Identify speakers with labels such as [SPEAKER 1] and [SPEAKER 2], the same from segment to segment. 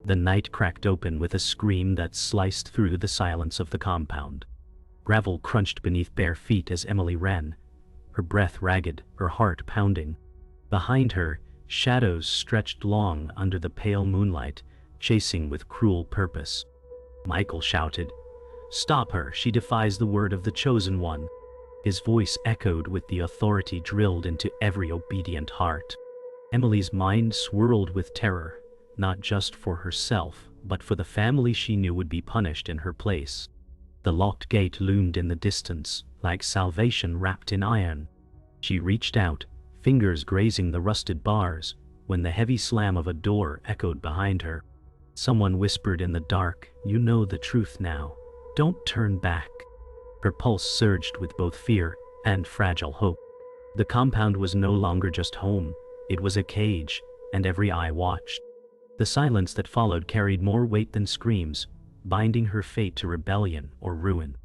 [SPEAKER 1] The night cracked open with a scream that sliced through the silence of the compound. Gravel crunched beneath bare feet as Emily ran, her breath ragged, her heart pounding. Behind her, shadows stretched long under the pale moonlight, chasing with cruel purpose. Michael shouted, "Stop her, she defies the word of the Chosen One." His voice echoed with the authority drilled into every obedient heart. Emily's mind swirled with terror, not just for herself, but for the family she knew would be punished in her place. The locked gate loomed in the distance, like salvation wrapped in iron. She reached out, fingers grazing the rusted bars, when the heavy slam of a door echoed behind her. Someone whispered in the dark, "You know the truth now. Don't turn back." Her pulse surged with both fear and fragile hope. The compound was no longer just home, it was a cage, and every eye watched. The silence that followed carried more weight than screams, binding her fate to rebellion or ruin.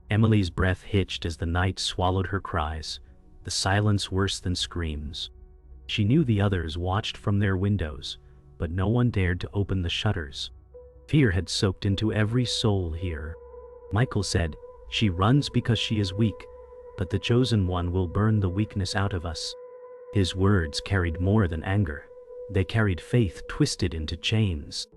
[SPEAKER 1] Emily's breath hitched as the night swallowed her cries, the silence worse than screams. She knew the others watched from their windows, but no one dared to open the shutters. Fear had soaked into every soul here. Michael said, "She runs because she is weak, but the Chosen One will burn the weakness out of us." His words carried more than anger. They carried faith twisted into chains.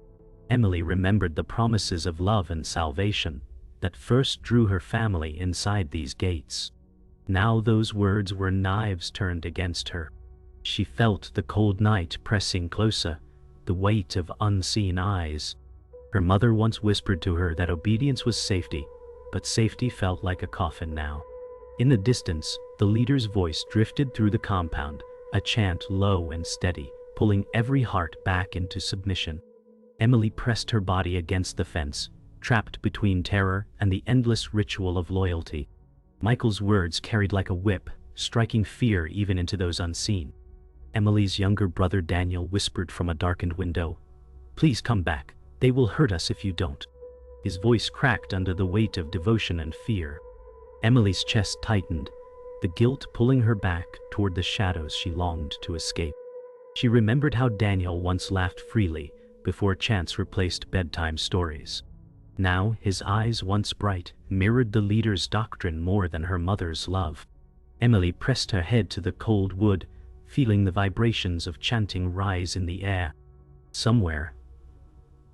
[SPEAKER 1] Emily remembered the promises of love and salvation that first drew her family inside these gates. Now those words were knives turned against her. She felt the cold night pressing closer, the weight of unseen eyes. Her mother once whispered to her that obedience was safety, but safety felt like a coffin now. In the distance, the leader's voice drifted through the compound, a chant low and steady, pulling every heart back into submission. Emily pressed her body against the fence, trapped between terror and the endless ritual of loyalty. Michael's words carried like a whip, striking fear even into those unseen. Emily's younger brother Daniel whispered from a darkened window, "Please come back, they will hurt us if you don't." His voice cracked under the weight of devotion and fear. Emily's chest tightened, the guilt pulling her back toward the shadows she longed to escape. She remembered how Daniel once laughed freely before chants replaced bedtime stories. Now, his eyes, once bright, mirrored the leader's doctrine more than her mother's love. Emily pressed her head to the cold wood, feeling the vibrations of chanting rise in the air. Somewhere,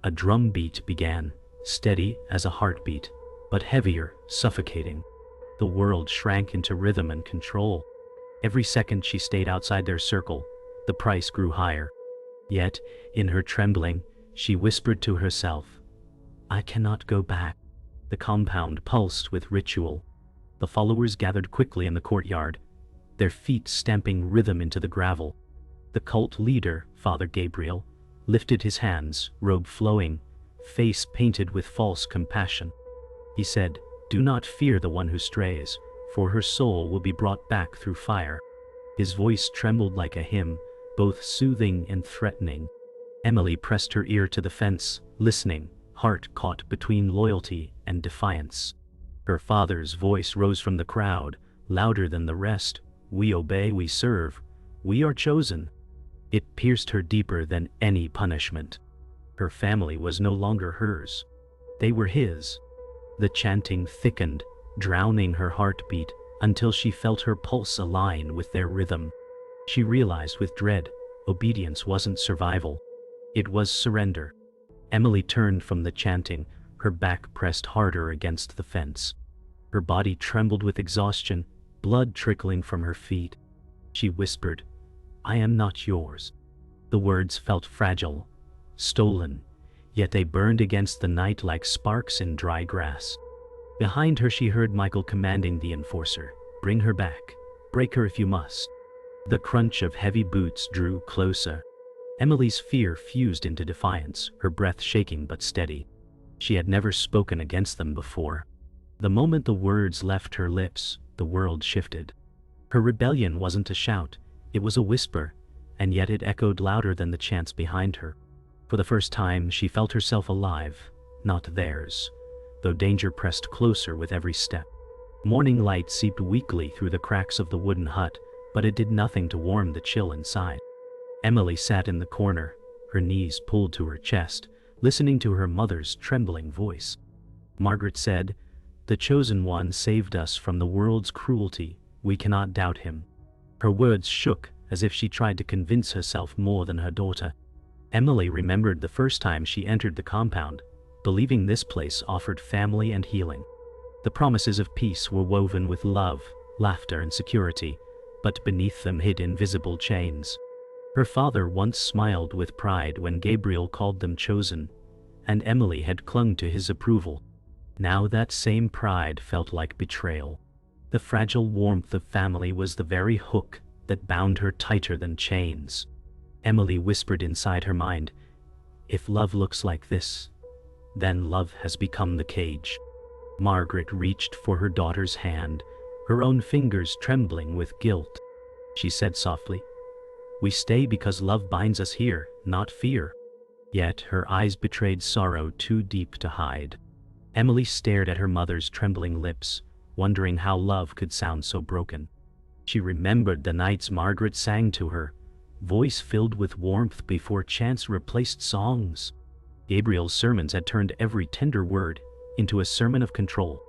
[SPEAKER 1] a drum beat began, steady as a heartbeat, but heavier, suffocating. The world shrank into rhythm and control. Every second she stayed outside their circle, the price grew higher. Yet, in her trembling, she whispered to herself, "I cannot go back." The compound pulsed with ritual. The followers gathered quickly in the courtyard, their feet stamping rhythm into the gravel. The cult leader, Father Gabriel, lifted his hands, robe flowing, face painted with false compassion. He said, "Do not fear the one who strays, for her soul will be brought back through fire." His voice trembled like a hymn, both soothing and threatening. Emily pressed her ear to the fence, listening, heart caught between loyalty and defiance. Her father's voice rose from the crowd, louder than the rest. "We obey, we serve, we are chosen." It pierced her deeper than any punishment. Her family was no longer hers. They were his. The chanting thickened, drowning her heartbeat, until she felt her pulse align with their rhythm. She realized with dread, obedience wasn't survival. It was surrender. Emily turned from the chanting, her back pressed harder against the fence. Her body trembled with exhaustion, blood trickling from her feet. She whispered, "I am not yours." The words felt fragile, stolen, yet they burned against the night like sparks in dry grass. Behind her she heard Michael commanding the enforcer, "Bring her back. Break her if you must." The crunch of heavy boots drew closer. Emily's fear fused into defiance, her breath shaking but steady. She had never spoken against them before. The moment the words left her lips, the world shifted. Her rebellion wasn't a shout, it was a whisper, and yet it echoed louder than the chants behind her. For the first time, she felt herself alive, not theirs, though danger pressed closer with every step. Morning light seeped weakly through the cracks of the wooden hut, but it did nothing to warm the chill inside. Emily sat in the corner, her knees pulled to her chest, listening to her mother's trembling voice. Margaret said, "The chosen one saved us from the world's cruelty. We cannot doubt him." Her words shook as if she tried to convince herself more than her daughter. Emily remembered the first time she entered the compound, believing this place offered family and healing. The promises of peace were woven with love, laughter, and security, but beneath them hid invisible chains. Her father once smiled with pride when Gabriel called them chosen, and Emily had clung to his approval. Now that same pride felt like betrayal. The fragile warmth of family was the very hook that bound her tighter than chains. Emily whispered inside her mind, "If love looks like this, then love has become the cage." Margaret reached for her daughter's hand, her own fingers trembling with guilt. She said softly, "We stay because love binds us here, not fear." Yet her eyes betrayed sorrow too deep to hide. Emily stared at her mother's trembling lips, wondering how love could sound so broken. She remembered the nights Margaret sang to her, voice filled with warmth before chants replaced songs. Gabriel's sermons had turned every tender word into a sermon of control.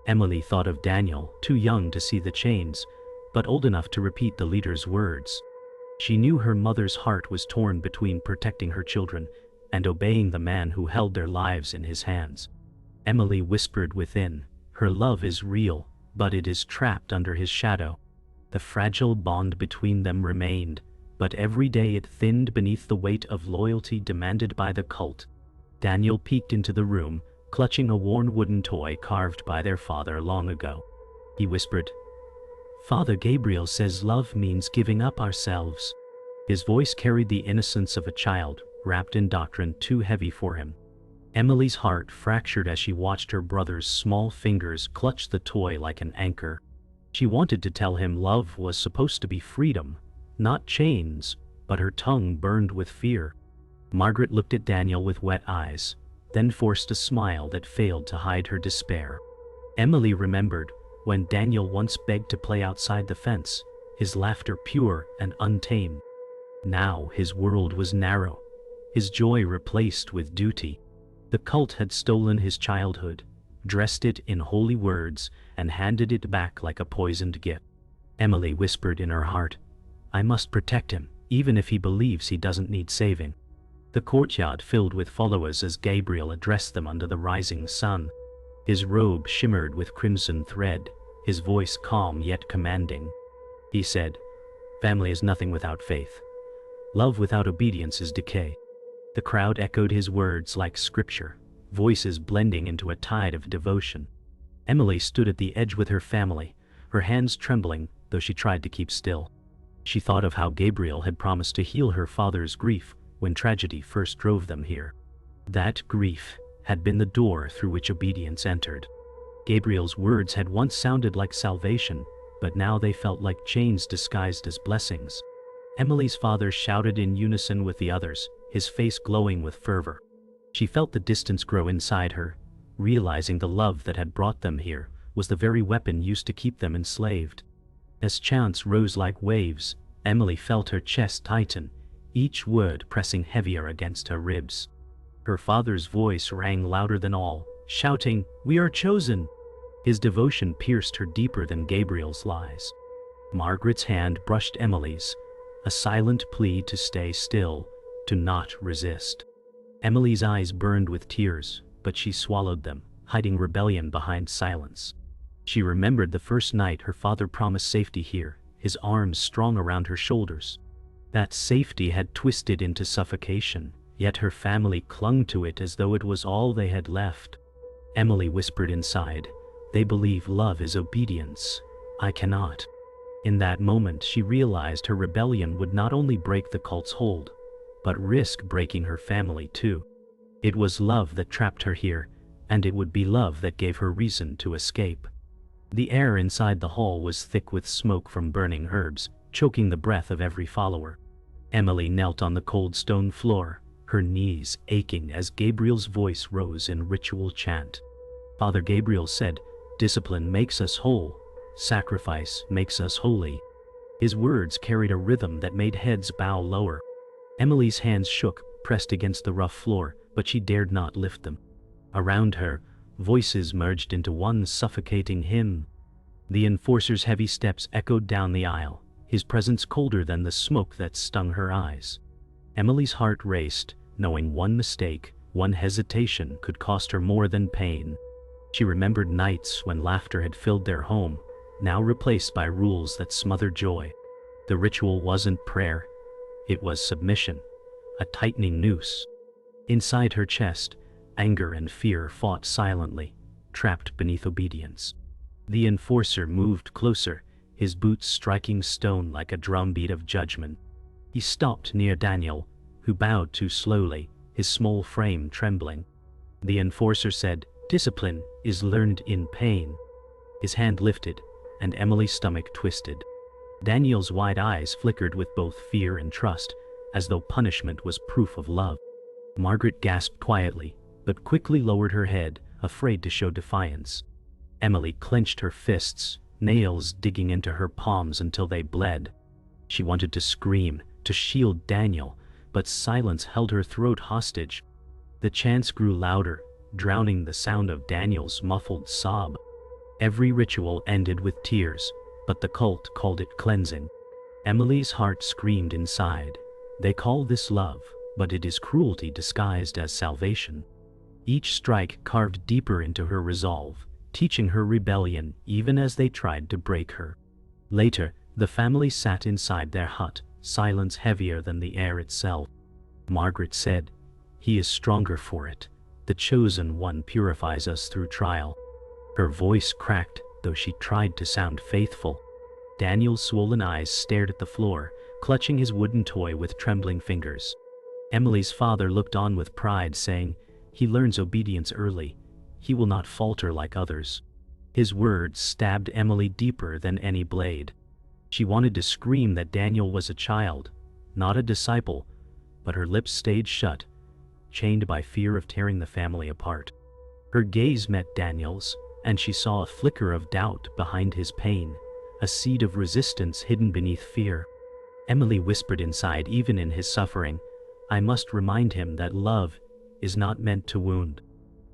[SPEAKER 1] Emily thought of Daniel, too young to see the chains, but old enough to repeat the leader's words. She knew her mother's heart was torn between protecting her children and obeying the man who held their lives in his hands. Emily whispered within, "Her love is real, but it is trapped under his shadow." The fragile bond between them remained, but every day it thinned beneath the weight of loyalty demanded by the cult. Daniel peeked into the room, clutching a worn wooden toy carved by their father long ago. He whispered, "Father Gabriel says love means giving up ourselves." His voice carried the innocence of a child, wrapped in doctrine too heavy for him. Emily's heart fractured as she watched her brother's small fingers clutch the toy like an anchor. She wanted to tell him love was supposed to be freedom, not chains, but her tongue burned with fear. Margaret looked at Daniel with wet eyes, then forced a smile that failed to hide her despair. Emily remembered when Daniel once begged to play outside the fence, his laughter pure and untamed. Now his world was narrow, his joy replaced with duty. The cult had stolen his childhood, dressed it in holy words, and handed it back like a poisoned gift. Emily whispered in her heart, "I must protect him, even if he believes he doesn't need saving." The courtyard filled with followers as Gabriel addressed them under the rising sun. His robe shimmered with crimson thread, his voice calm yet commanding. He said, "Family is nothing without faith. Love without obedience is decay." The crowd echoed his words like scripture, voices blending into a tide of devotion. Emily stood at the edge with her family, her hands trembling, though she tried to keep still. She thought of how Gabriel had promised to heal her father's grief when tragedy first drove them here. That grief had been the door through which obedience entered. Gabriel's words had once sounded like salvation, but now they felt like chains disguised as blessings. Emily's father shouted in unison with the others, his face glowing with fervor. She felt the distance grow inside her, realizing the love that had brought them here was the very weapon used to keep them enslaved. As chants rose like waves, Emily felt her chest tighten, each word pressing heavier against her ribs. Her father's voice rang louder than all, shouting, "We are chosen!" His devotion pierced her deeper than Gabriel's lies. Margaret's hand brushed Emily's, a silent plea to stay still, to not resist. Emily's eyes burned with tears, but she swallowed them, hiding rebellion behind silence. She remembered the first night her father promised safety here, his arms strong around her shoulders. That safety had twisted into suffocation, yet her family clung to it as though it was all they had left. Emily whispered inside, "They believe love is obedience. I cannot." In that moment she realized her rebellion would not only break the cult's hold, but risk breaking her family too. It was love that trapped her here, and it would be love that gave her reason to escape. The air inside the hall was thick with smoke from burning herbs, choking the breath of every follower. Emily knelt on the cold stone floor, her knees aching as Gabriel's voice rose in ritual chant. Father Gabriel said, "Discipline makes us whole, sacrifice makes us holy." His words carried a rhythm that made heads bow lower. Emily's hands shook, pressed against the rough floor, but she dared not lift them. Around her, voices merged into one suffocating hymn. The enforcer's heavy steps echoed down the aisle, his presence colder than the smoke that stung her eyes. Emily's heart raced, knowing one mistake, one hesitation could cost her more than pain. She remembered nights when laughter had filled their home, now replaced by rules that smothered joy. The ritual wasn't prayer, it was submission, a tightening noose. Inside her chest, anger and fear fought silently, trapped beneath obedience. The enforcer moved closer, his boots striking stone like a drumbeat of judgment. He stopped near Daniel, who bowed too slowly, his small frame trembling. The enforcer said, "Discipline is learned in pain." His hand lifted, and Emily's stomach twisted. Daniel's wide eyes flickered with both fear and trust, as though punishment was proof of love. Margaret gasped quietly, but quickly lowered her head, afraid to show defiance. Emily clenched her fists, nails digging into her palms until they bled. She wanted to scream, to shield Daniel, but silence held her throat hostage. The chants grew louder, drowning the sound of Daniel's muffled sob. Every ritual ended with tears, but the cult called it cleansing. Emily's heart screamed inside. They call this love, but it is cruelty disguised as salvation. Each strike carved deeper into her resolve, teaching her rebellion even as they tried to break her. Later, the family sat inside their hut, silence heavier than the air itself. Margaret said, "He is stronger for it. The chosen one purifies us through trial." Her voice cracked, though she tried to sound faithful. Daniel's swollen eyes stared at the floor, clutching his wooden toy with trembling fingers. Emily's father looked on with pride, saying, "He learns obedience early. He will not falter like others." His words stabbed Emily deeper than any blade. She wanted to scream that Daniel was a child, not a disciple, but her lips stayed shut, chained by fear of tearing the family apart. Her gaze met Daniel's, and she saw a flicker of doubt behind his pain, a seed of resistance hidden beneath fear. Emily whispered inside, even in his suffering, "I must remind him that love is not meant to wound."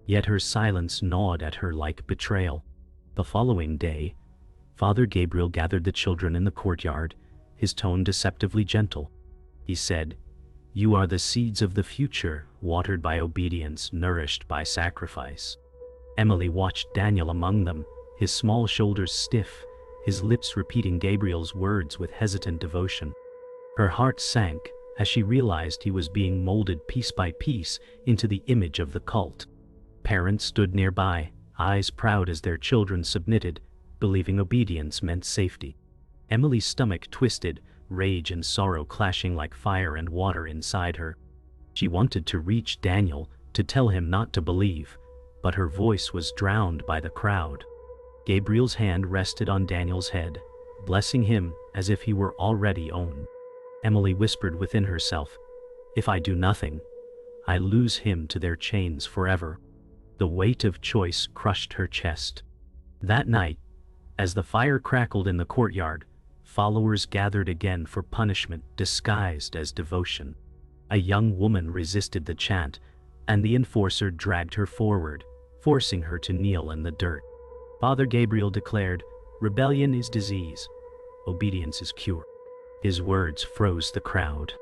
[SPEAKER 1] Yet her silence gnawed at her like betrayal. The following day, Father Gabriel gathered the children in the courtyard, his tone deceptively gentle. He said, "You are the seeds of the future, watered by obedience, nourished by sacrifice." Emily watched Daniel among them, his small shoulders stiff, his lips repeating Gabriel's words with hesitant devotion. Her heart sank as she realized he was being molded piece by piece into the image of the cult. Parents stood nearby, eyes proud as their children submitted, believing obedience meant safety. Emily's stomach twisted, rage and sorrow clashing like fire and water inside her. She wanted to reach Daniel, to tell him not to believe, but her voice was drowned by the crowd. Gabriel's hand rested on Daniel's head, blessing him as if he were already owned. Emily whispered within herself, "If I do nothing, I lose him to their chains forever." The weight of choice crushed her chest. That night, as the fire crackled in the courtyard, followers gathered again for punishment disguised as devotion. A young woman resisted the chant, and the enforcer dragged her forward, forcing her to kneel in the dirt. Father Gabriel declared, "Rebellion is disease, obedience is cure." His words froze the crowd.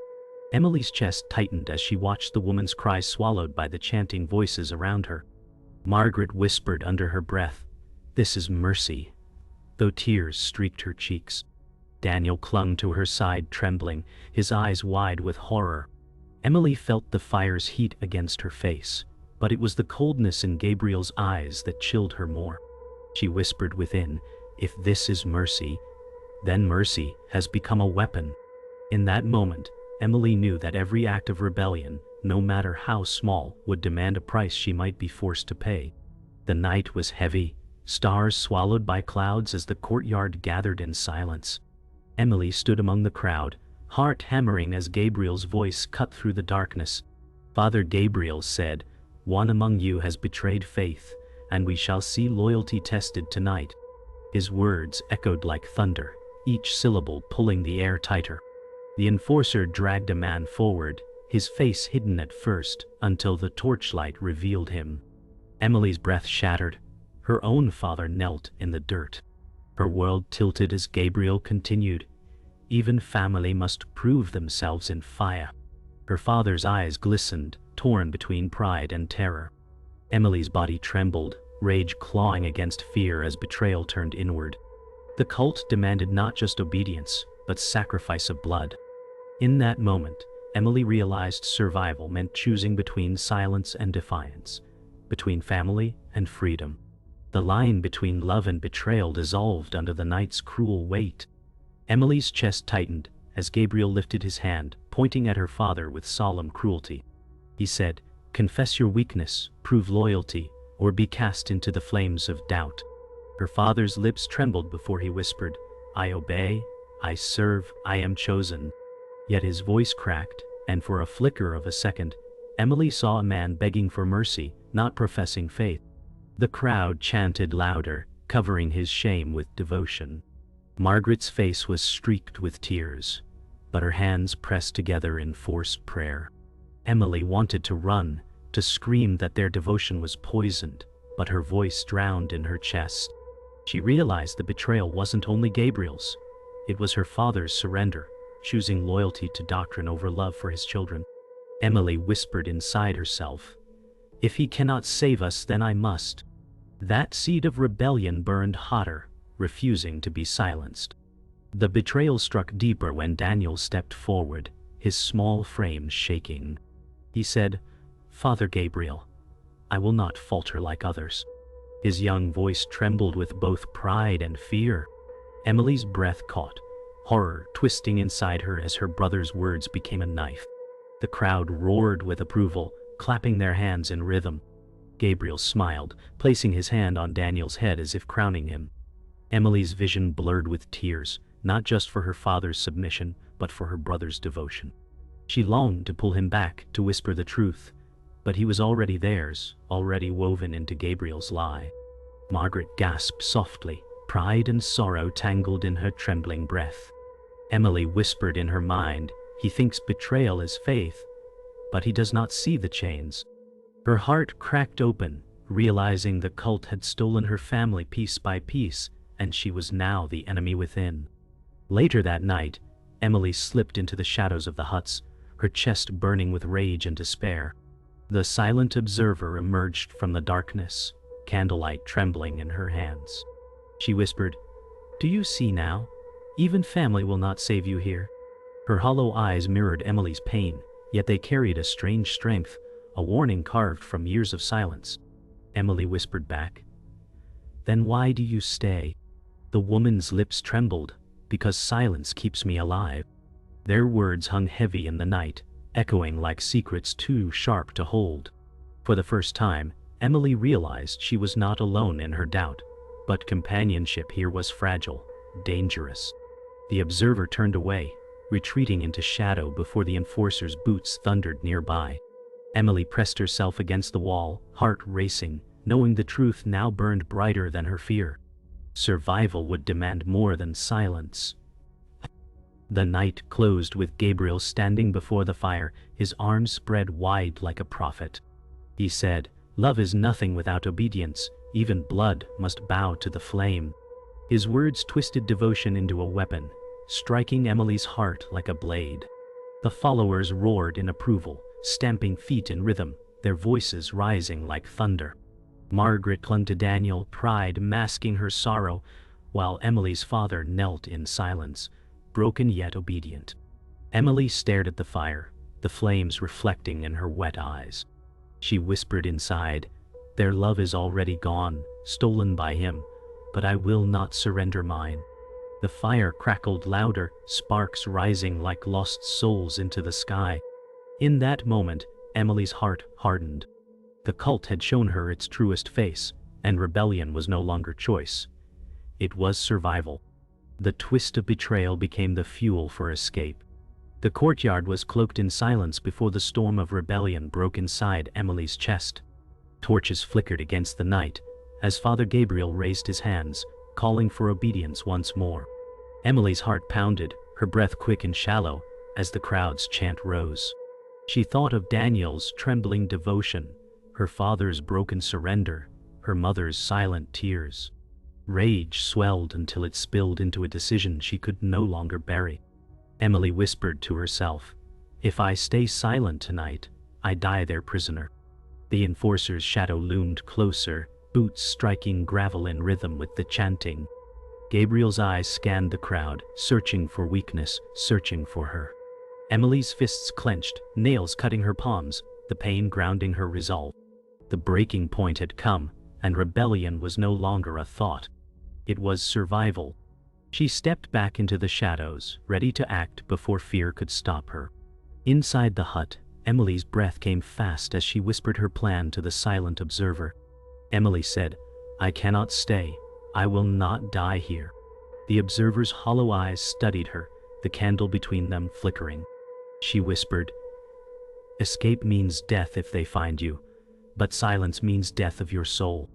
[SPEAKER 1] Emily's chest tightened as she watched the woman's cries swallowed by the chanting voices around her. Margaret whispered under her breath, "This is mercy," though tears streaked her cheeks. Daniel clung to her side, trembling, his eyes wide with horror. Emily felt the fire's heat against her face, but it was the coldness in Gabriel's eyes that chilled her more. She whispered within, "If this is mercy, then mercy has become a weapon." In that moment, Emily knew that every act of rebellion, no matter how small, would demand a price she might be forced to pay. The night was heavy, stars swallowed by clouds as the courtyard gathered in silence. Emily stood among the crowd, heart hammering as Gabriel's voice cut through the darkness. Father Gabriel said, "One among you has betrayed faith, and we shall see loyalty tested tonight." His words echoed like thunder, each syllable pulling the air tighter. The enforcer dragged a man forward, his face hidden at first until the torchlight revealed him. Emily's breath shattered. Her own father knelt in the dirt. Her world tilted as Gabriel continued. Even family must prove themselves in fire. Her father's eyes glistened, torn between pride and terror. Emily's body trembled, rage clawing against fear as betrayal turned inward. The cult demanded not just obedience, but sacrifice of blood. In that moment, Emily realized survival meant choosing between silence and defiance, between family and freedom. The line between love and betrayal dissolved under the night's cruel weight. Emily's chest tightened as Gabriel lifted his hand, pointing at her father with solemn cruelty. He said, "Confess your weakness, prove loyalty, or be cast into the flames of doubt." Her father's lips trembled before he whispered, "I obey, I serve, I am chosen." Yet his voice cracked, and for a flicker of a second, Emily saw a man begging for mercy, not professing faith. The crowd chanted louder, covering his shame with devotion. Margaret's face was streaked with tears, but her hands pressed together in forced prayer. Emily wanted to run, to scream that their devotion was poisoned, but her voice drowned in her chest. She realized the betrayal wasn't only Gabriel's. It was her father's surrender, choosing loyalty to doctrine over love for his children. Emily whispered inside herself, "If he cannot save us, then I must." That seed of rebellion burned hotter, refusing to be silenced. The betrayal struck deeper when Daniel stepped forward, his small frame shaking. He said, "Father Gabriel, I will not falter like others." His young voice trembled with both pride and fear. Emily's breath caught, horror twisting inside her as her brother's words became a knife. The crowd roared with approval, clapping their hands in rhythm. Gabriel smiled, placing his hand on Daniel's head as if crowning him. Emily's vision blurred with tears, not just for her father's submission, but for her brother's devotion. She longed to pull him back, to whisper the truth, but he was already theirs, already woven into Gabriel's lie. Margaret gasped softly, pride and sorrow tangled in her trembling breath. Emily whispered in her mind, "He thinks betrayal is faith, but he does not see the chains." Her heart cracked open, realizing the cult had stolen her family piece by piece, and she was now the enemy within. Later that night, Emily slipped into the shadows of the huts, her chest burning with rage and despair. The silent observer emerged from the darkness, candlelight trembling in her hands. She whispered, "Do you see now? Even family will not save you here." Her hollow eyes mirrored Emily's pain, yet they carried a strange strength, a warning carved from years of silence. Emily whispered back, "Then why do you stay?" The woman's lips trembled, "Because silence keeps me alive." Their words hung heavy in the night, echoing like secrets too sharp to hold. For the first time, Emily realized she was not alone in her doubt, but companionship here was fragile, dangerous. The observer turned away, retreating into shadow before the enforcer's boots thundered nearby. Emily pressed herself against the wall, heart racing, knowing the truth now burned brighter than her fear. Survival would demand more than silence. The night closed with Gabriel standing before the fire, his arms spread wide like a prophet. He said, "Love is nothing without obedience, even blood must bow to the flame." His words twisted devotion into a weapon, striking Emily's heart like a blade. The followers roared in approval, stamping feet in rhythm, their voices rising like thunder. Margaret clung to Daniel, pride masking her sorrow, while Emily's father knelt in silence, broken yet obedient. Emily stared at the fire, the flames reflecting in her wet eyes. She whispered inside, "Their love is already gone, stolen by him, but I will not surrender mine." The fire crackled louder, sparks rising like lost souls into the sky. In that moment, Emily's heart hardened. The cult had shown her its truest face, and rebellion was no longer choice. It was survival. The twist of betrayal became the fuel for escape. The courtyard was cloaked in silence before the storm of rebellion broke inside Emily's chest. Torches flickered against the night as Father Gabriel raised his hands, calling for obedience once more. Emily's heart pounded, her breath quick and shallow, as the crowd's chant rose. She thought of Daniel's trembling devotion, her father's broken surrender, her mother's silent tears. Rage swelled until it spilled into a decision she could no longer bury. Emily whispered to herself, "If I stay silent tonight, I die their prisoner." The enforcer's shadow loomed closer, boots striking gravel in rhythm with the chanting. Gabriel's eyes scanned the crowd, searching for weakness, searching for her. Emily's fists clenched, nails cutting her palms, the pain grounding her resolve. The breaking point had come, and rebellion was no longer a thought. It was survival. She stepped back into the shadows, ready to act before fear could stop her. Inside the hut, Emily's breath came fast as she whispered her plan to the silent observer. Emily said, "I cannot stay. I will not die here." The observer's hollow eyes studied her, the candle between them flickering. She whispered, "Escape means death if they find you, but silence means death of your soul."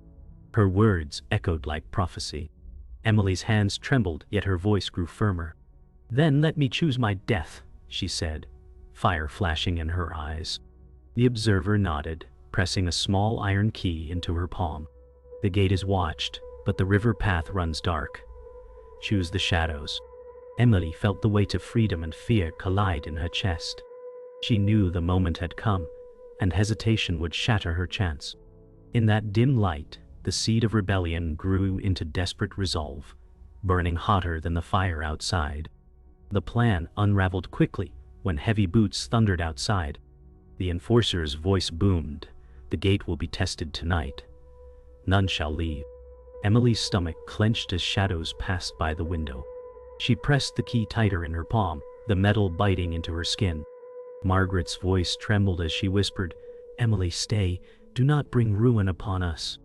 [SPEAKER 1] Her words echoed like prophecy. Emily's hands trembled, yet her voice grew firmer. "Then let me choose my death," she said, fire flashing in her eyes. The observer nodded, pressing a small iron key into her palm. "The gate is watched, but the river path runs dark. Choose the shadows." Emily felt the weight of freedom and fear collide in her chest. She knew the moment had come, and hesitation would shatter her chance. In that dim light, the seed of rebellion grew into desperate resolve, burning hotter than the fire outside. The plan unraveled quickly when heavy boots thundered outside. The enforcer's voice boomed, "The gate will be tested tonight. None shall leave." Emily's stomach clenched as shadows passed by the window. She pressed the key tighter in her palm, the metal biting into her skin. Margaret's voice trembled as she whispered, "Emily, stay. Do not bring ruin upon us."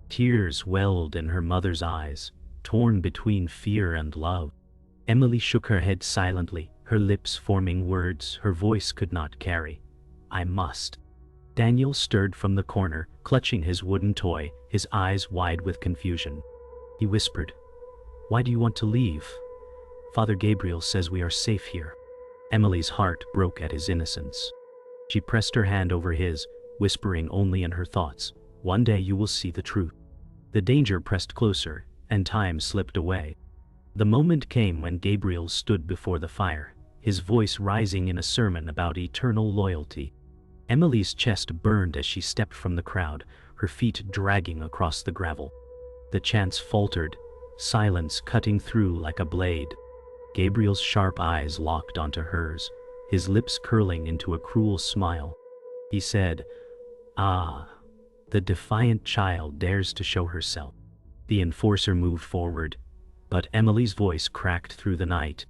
[SPEAKER 1] Tears welled in her mother's eyes, torn between fear and love. Emily shook her head silently, her lips forming words her voice could not carry. "I must." Daniel stirred from the corner, clutching his wooden toy, his eyes wide with confusion. He whispered, "Why do you want to leave? Father Gabriel says we are safe here." Emily's heart broke at his innocence. She pressed her hand over his, whispering only in her thoughts, "One day you will see the truth." The danger pressed closer, and time slipped away. The moment came when Gabriel stood before the fire, his voice rising in a sermon about eternal loyalty. Emily's chest burned as she stepped from the crowd, her feet dragging across the gravel. The chants faltered, silence cutting through like a blade. Gabriel's sharp eyes locked onto hers, his lips curling into a cruel smile. He said, "Ah, the defiant child dares to show herself." The enforcer moved forward, but Emily's voice cracked through the night.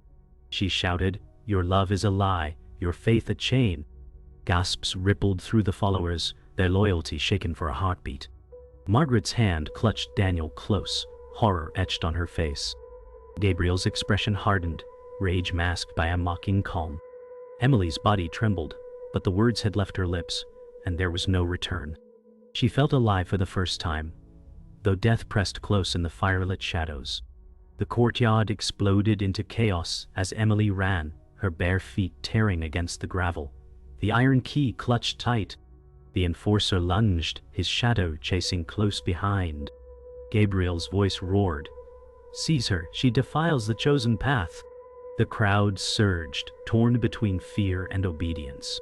[SPEAKER 1] She shouted, "Your love is a lie, your faith a chain." Gasps rippled through the followers, their loyalty shaken for a heartbeat. Margaret's hand clutched Daniel close, horror etched on her face. Gabriel's expression hardened, rage masked by a mocking calm. Emily's body trembled, but the words had left her lips, and there was no return. She felt alive for the first time, though death pressed close in the firelit shadows. The courtyard exploded into chaos as Emily ran, her bare feet tearing against the gravel. The iron key clutched tight. The enforcer lunged, his shadow chasing close behind. Gabriel's voice roared, "Seize her, she defiles the chosen path." The crowd surged, torn between fear and obedience.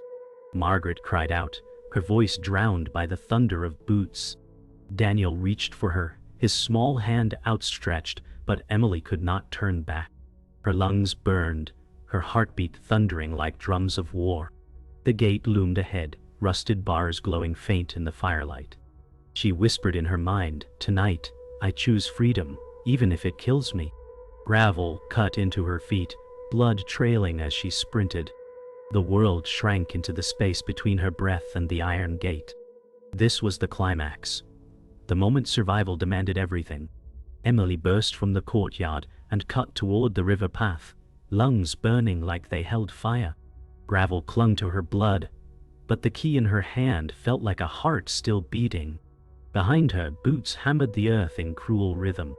[SPEAKER 1] Margaret cried out, her voice drowned by the thunder of boots. Daniel reached for her, his small hand outstretched, but Emily could not turn back. Her lungs burned, her heartbeat thundering like drums of war. The gate loomed ahead, rusted bars glowing faint in the firelight. She whispered in her mind, "Tonight, I choose freedom, even if it kills me." Gravel cut into her feet, blood trailing as she sprinted. The world shrank into the space between her breath and the iron gate. This was the climax. The moment survival demanded everything. Emily burst from the courtyard and cut toward the river path, lungs burning like they held fire. Gravel clung to her blood, but the key in her hand felt like a heart still beating. Behind her, boots hammered the earth in cruel rhythm.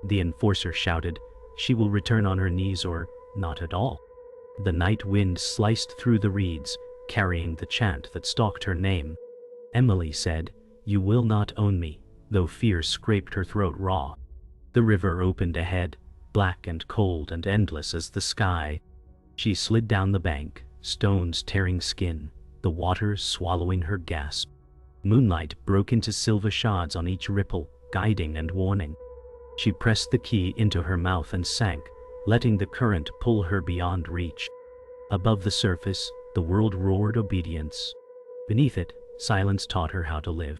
[SPEAKER 1] The enforcer shouted, "She will return on her knees or not at all." The night wind sliced through the reeds, carrying the chant that stalked her name. Emily said, "You will not own me," though fear scraped her throat raw. The river opened ahead, black and cold and endless as the sky. She slid down the bank, stones tearing skin, the water swallowing her gasp. Moonlight broke into silver shards on each ripple, guiding and warning. She pressed the key into her mouth and sank, letting the current pull her beyond reach. Above the surface, the world roared obedience. Beneath it, silence taught her how to live.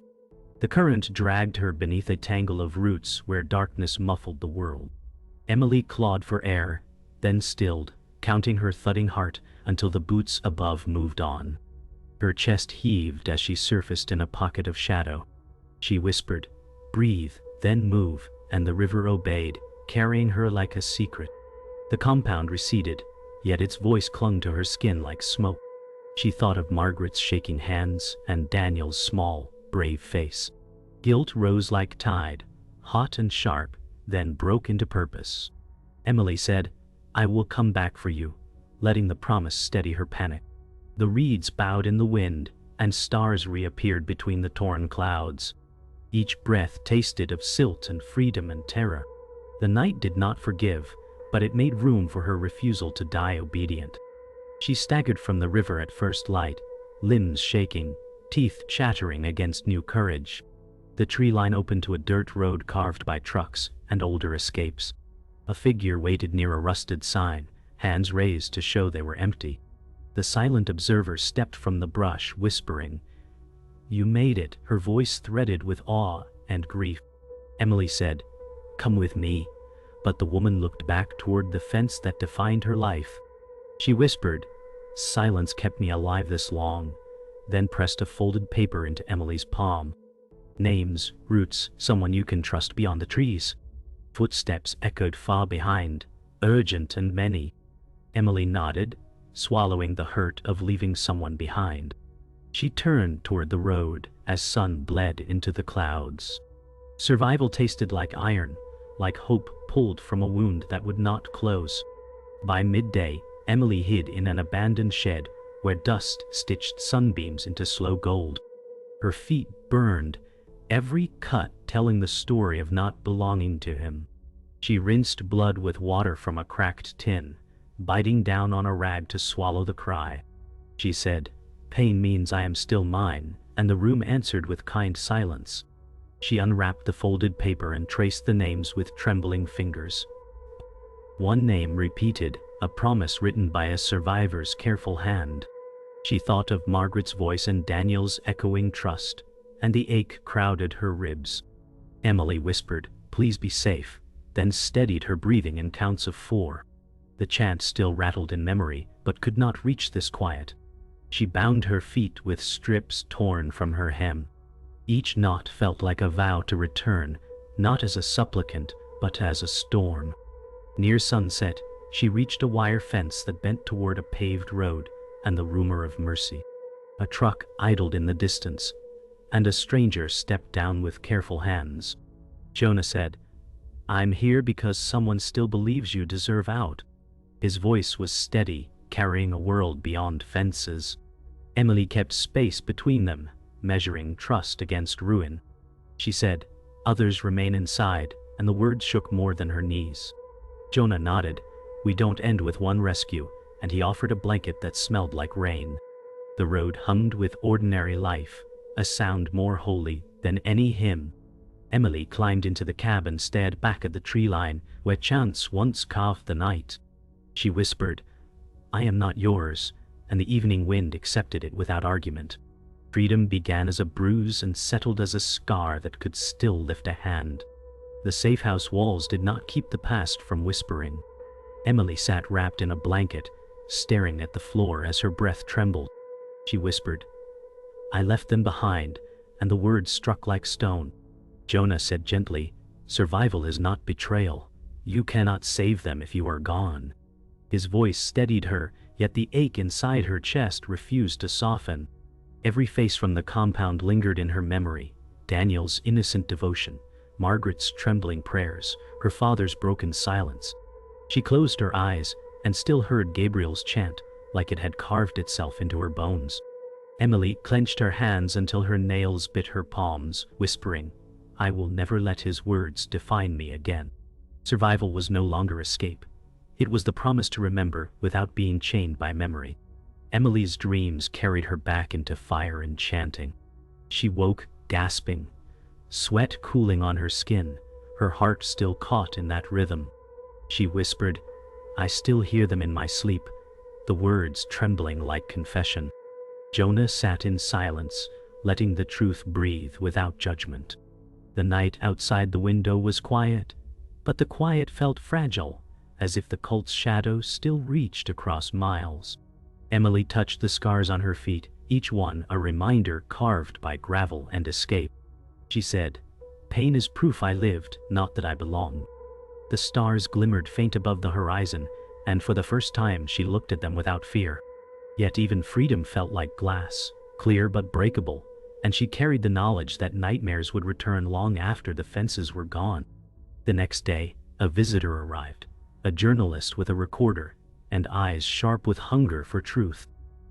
[SPEAKER 1] The current dragged her beneath a tangle of roots where darkness muffled the world. Emily clawed for air, then stilled, counting her thudding heart until the boots above moved on. Her chest heaved as she surfaced in a pocket of shadow. She whispered, "Breathe, then move," and the river obeyed, carrying her like a secret. The compound receded, yet its voice clung to her skin like smoke. She thought of Margaret's shaking hands and Daniel's small, brave face. Guilt rose like tide, hot and sharp, then broke into purpose. Emily said, "I will come back for you," letting the promise steady her panic. The reeds bowed in the wind, and stars reappeared between the torn clouds. Each breath tasted of silt and freedom and terror. The night did not forgive, but it made room for her refusal to die obedient. She staggered from the river at first light, limbs shaking, teeth chattering against new courage. The tree line opened to a dirt road carved by trucks and older escapes. A figure waited near a rusted sign, hands raised to show they were empty. The silent observer stepped from the brush, whispering, "You made it," her voice threaded with awe and grief. Emily said, "Come with me," but the woman looked back toward the fence that defined her life. She whispered, "Silence kept me alive this long," then pressed a folded paper into Emily's palm. "Names, roots, someone you can trust beyond the trees." Footsteps echoed far behind, urgent and many. Emily nodded, swallowing the hurt of leaving someone behind. She turned toward the road as sun bled into the clouds. Survival tasted like iron, like hope pulled from a wound that would not close. By midday, Emily hid in an abandoned shed where dust stitched sunbeams into slow gold. Her feet burned, every cut telling the story of not belonging to him. She rinsed blood with water from a cracked tin, biting down on a rag to swallow the cry. She said, "Pain means I am still mine," and the room answered with kind silence. She unwrapped the folded paper and traced the names with trembling fingers. One name repeated, a promise written by a survivor's careful hand. She thought of Margaret's voice and Daniel's echoing trust, and the ache crowded her ribs. Emily whispered, "Please be safe," then steadied her breathing in counts of 4. The chant still rattled in memory, but could not reach this quiet. She bound her feet with strips torn from her hem. Each knot felt like a vow to return, not as a supplicant, but as a storm. Near sunset, she reached a wire fence that bent toward a paved road and the rumor of mercy. A truck idled in the distance, and a stranger stepped down with careful hands. Jonah said, "I'm here because someone still believes you deserve out." His voice was steady, carrying a world beyond fences. Emily kept space between them, measuring trust against ruin. She said, "Others remain inside," and the words shook more than her knees. Jonah nodded. "We don't end with one rescue," and he offered a blanket that smelled like rain. The road hummed with ordinary life, a sound more holy than any hymn. Emily climbed into the cab and stared back at the tree line where chants once carved the night. She whispered, "I am not yours," and the evening wind accepted it without argument. Freedom began as a bruise and settled as a scar that could still lift a hand. The safe house walls did not keep the past from whispering. Emily sat wrapped in a blanket, staring at the floor as her breath trembled. She whispered, "I left them behind," and the words struck like stone. Jonah said gently, "Survival is not betrayal. You cannot save them if you are gone." His voice steadied her, yet the ache inside her chest refused to soften. Every face from the compound lingered in her memory: Daniel's innocent devotion, Margaret's trembling prayers, her father's broken silence. She closed her eyes and still heard Gabriel's chant, like it had carved itself into her bones. Emily clenched her hands until her nails bit her palms, whispering, "I will never let his words define me again." Survival was no longer escape. It was the promise to remember without being chained by memory. Emily's dreams carried her back into fire and chanting. She woke, gasping, sweat cooling on her skin, her heart still caught in that rhythm. She whispered, "I still hear them in my sleep," the words trembling like confession. Jonah sat in silence, letting the truth breathe without judgment. The night outside the window was quiet, but the quiet felt fragile, as if the cult's shadow still reached across miles. Emily touched the scars on her feet, each one a reminder carved by gravel and escape. She said, "Pain is proof I lived, not that I belong." The stars glimmered faint above the horizon, and for the first time she looked at them without fear. Yet even freedom felt like glass, clear but breakable, and she carried the knowledge that nightmares would return long after the fences were gone. The next day, a visitor arrived, a journalist with a recorder, and eyes sharp with hunger for truth.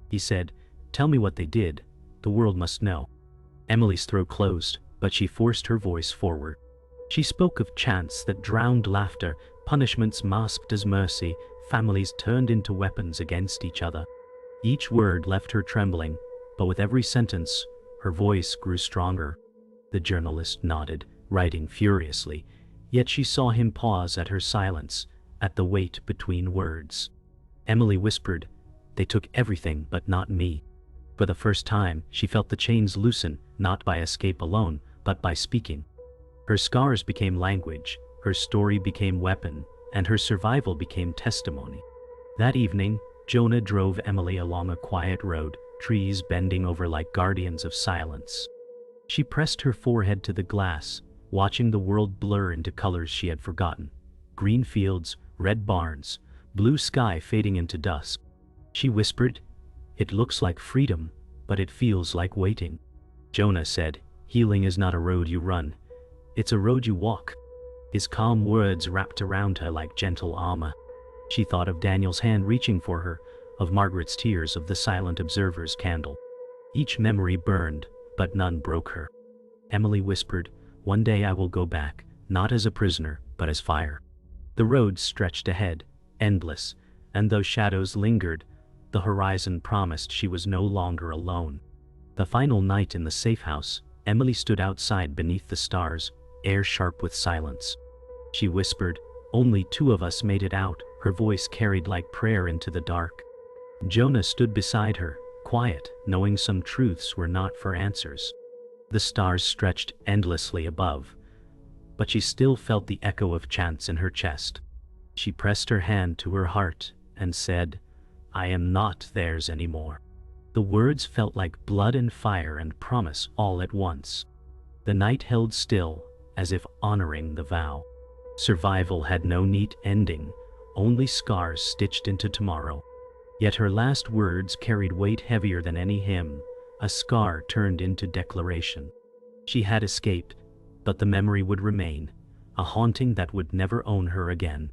[SPEAKER 1] He said, "Tell me what they did, the world must know." Emily's throat closed, but she forced her voice forward. She spoke of chants that drowned laughter, punishments masked as mercy, families turned into weapons against each other. Each word left her trembling, but with every sentence, her voice grew stronger. The journalist nodded, writing furiously, yet she saw him pause at her silence, at the weight between words. Emily whispered, "They took everything but not me." For the first time, she felt the chains loosen, not by escape alone, but by speaking. Her scars became language, her story became weapon, and her survival became testimony. That evening, Jonah drove Emily along a quiet road, trees bending over like guardians of silence. She pressed her forehead to the glass, watching the world blur into colors she had forgotten. Green fields, red barns, blue sky fading into dusk. She whispered, "It looks like freedom, but it feels like waiting." Jonah said, "Healing is not a road you run, it's a road you walk." His calm words wrapped around her like gentle armor. She thought of Daniel's hand reaching for her, of Margaret's tears, of the silent observer's candle. Each memory burned, but none broke her. Emily whispered, "One day I will go back, not as a prisoner, but as fire." The road stretched ahead, endless, and though shadows lingered, the horizon promised she was no longer alone. The final night in the safe house, Emily stood outside beneath the stars, air sharp with silence. She whispered, "Only two of us made it out," her voice carried like prayer into the dark. Jonah stood beside her, quiet, knowing some truths were not for answers. The stars stretched endlessly above, but she still felt the echo of chants in her chest. She pressed her hand to her heart and said, "I am not theirs anymore." The words felt like blood and fire and promise all at once. The night held still, as if honoring the vow. Survival had no neat ending, only scars stitched into tomorrow. Yet her last words carried weight heavier than any hymn, a scar turned into declaration. She had escaped, but the memory would remain, a haunting that would never own her again.